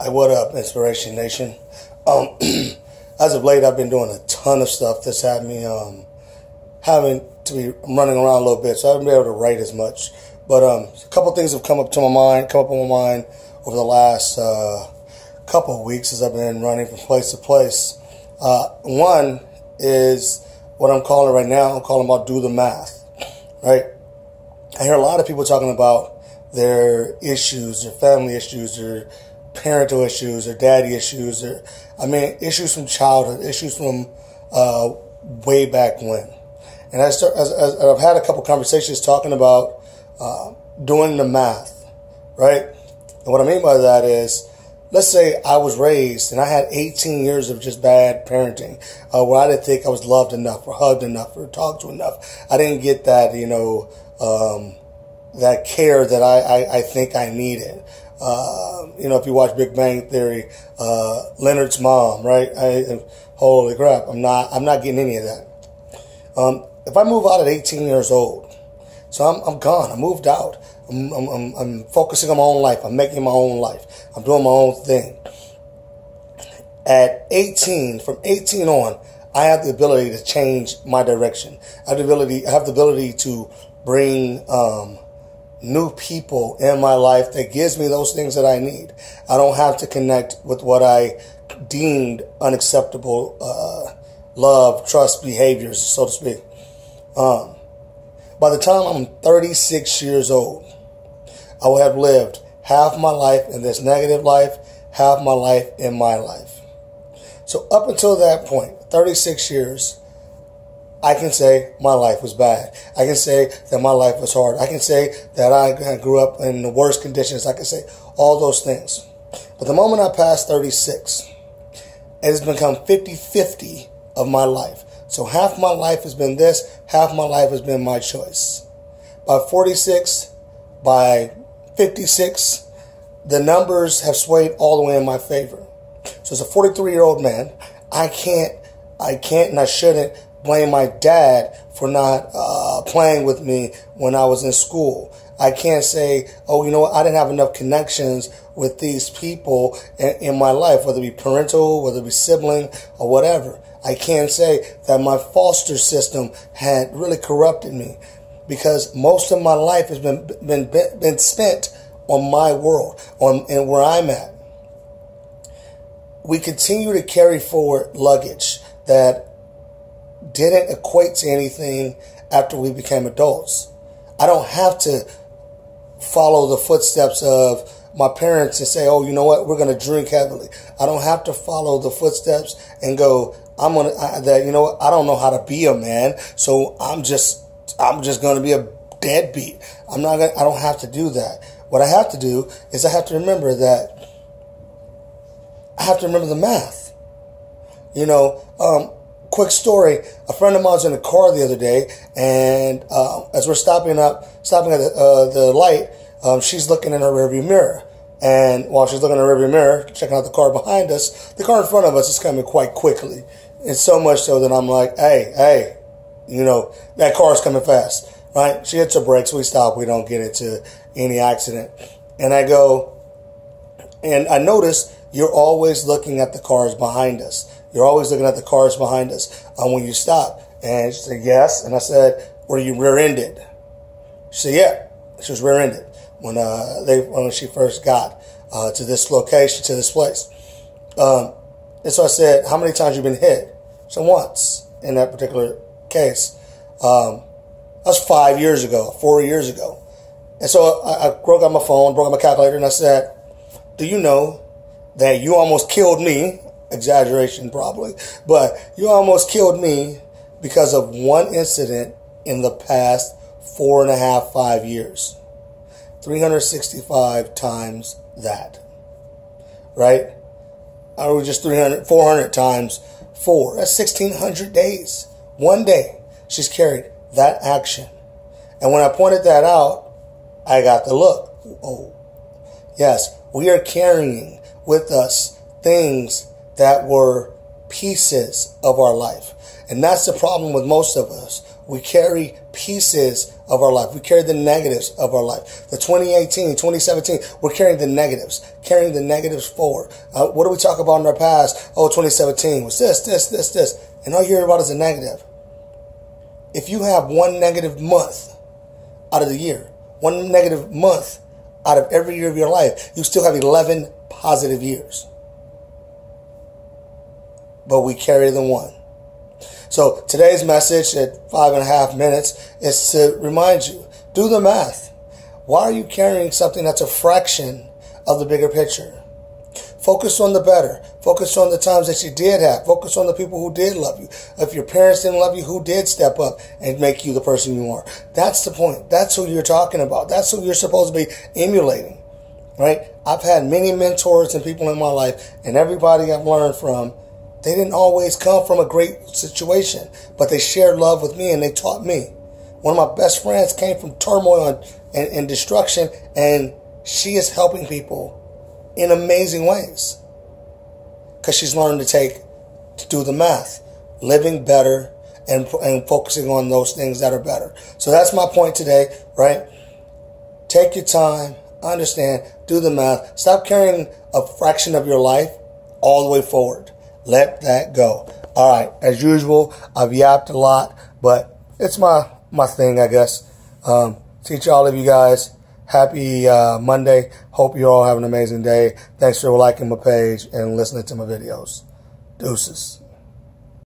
What up, Inspiration Nation? Um, as of late, I've been doing a ton of stuff that's had me having to be running around a little bit, so I haven't been able to write as much. But a couple things have come up on my mind over the last couple of weeks as I've been running from place to place. One is what I'm calling right now. I'm calling about do the math, right? I hear a lot of people talking about their issues, their family issues, their parental issues, their daddy issues, issues from childhood, issues from way back when. And I've had a couple conversations talking about doing the math, right? And what I mean by that is, let's say I was raised and I had 18 years of just bad parenting, where I didn't think I was loved enough or hugged enough or talked to enough. I didn't get that, that care that I think I needed. If you watch Big Bang Theory, Leonard's mom, right? Holy crap, I'm not getting any of that. If I move out at 18 years old, so I'm gone. I moved out. I'm focusing on my own life. I'm making my own life. I'm doing my own thing. At 18, from 18 on, I have the ability to change my direction. I have the ability to bring new people in my life that gives me those things that I need. I don't have to connect with what I deemed unacceptable love, trust, behaviors, so to speak. By the time I'm 36 years old, I will have lived half my life in this negative life, half my life in my life. So up until that point, 36 years, I can say my life was bad. I can say that my life was hard. I can say that I grew up in the worst conditions. I can say all those things. But the moment I passed 36, it has become 50-50 of my life. So half my life has been this, half my life has been my choice. By 46, by 56, the numbers have swayed all the way in my favor. So as a 43-year-old man, I can't and I shouldn't blame my dad for not playing with me when I was in school. I can't say, oh, you know what, I didn't have enough connections with these people in my life, whether it be parental, whether it be sibling, or whatever. I can't say that my foster system had really corrupted me, because most of my life has been spent on my world, and where I'm at. We continue to carry forward luggage that didn't equate to anything after we became adults. I don't have to follow the footsteps of my parents and say, oh, you know what, we're going to drink heavily. I don't have to follow the footsteps and go, I don't know how to be a man, so I'm just going to be a deadbeat. I don't have to do that. What I have to do is I have to remember the math. Quick story. A friend of mine was in a car the other day, and as we're stopping at the light, she's looking in her rearview mirror. And while she's looking in her rearview mirror, checking out the car behind us, the car in front of us is coming quite quickly. And so much so that I'm like, hey, that car's coming fast, right? She hits her brakes, we stop, we don't get into any accident. And I go, and I notice you're always looking at the cars behind us. You're always looking at the cars behind us when you stop. And she said, yes. And I said, were you rear-ended? She said, yeah. She was rear-ended when she first got to this location, to this place. And so I said, how many times have you been hit? So once in that particular case. That was 4 years ago. And so I broke out my phone, broke out my calculator, and I said, do you know that you almost killed me? Exaggeration probably, but you almost killed me because of one incident in the past 4.5, 5 years. 365 times that, right? Or just 400 times 4. That's 1,600 days. One day she's carried that action. And when I pointed that out, I got the look. Oh, yes, we are carrying with us things that were pieces of our life. And that's the problem with most of us. We carry pieces of our life. We carry the negatives of our life. The 2018, 2017, we're carrying the negatives forward. What do we talk about in our past? Oh, 2017 was this. And all you hear about is a negative. If you have one negative month out of the year, one negative month out of every year of your life, you still have 11 positive years. But we carry the one. So today's message at 5.5 minutes is to remind you, do the math. Why are you carrying something that's a fraction of the bigger picture? Focus on the better. Focus on the times that you did have. Focus on the people who did love you. If your parents didn't love you, who did step up and make you the person you are? That's the point. That's who you're talking about. That's who you're supposed to be emulating, right? I've had many mentors and people in my life, and everybody I've learned from, they didn't always come from a great situation, but they shared love with me and they taught me. One of my best friends came from turmoil and destruction, and she is helping people in amazing ways because she's learned to do the math, living better and focusing on those things that are better. So that's my point today, right? Take your time, understand, do the math. Stop carrying a fraction of your life all the way forward. Let that go. All right, as usual, I've yapped a lot, but it's my thing, I guess. Teach all of you guys. Happy Monday. Hope you all have an amazing day. Thanks for liking my page and listening to my videos. Deuces.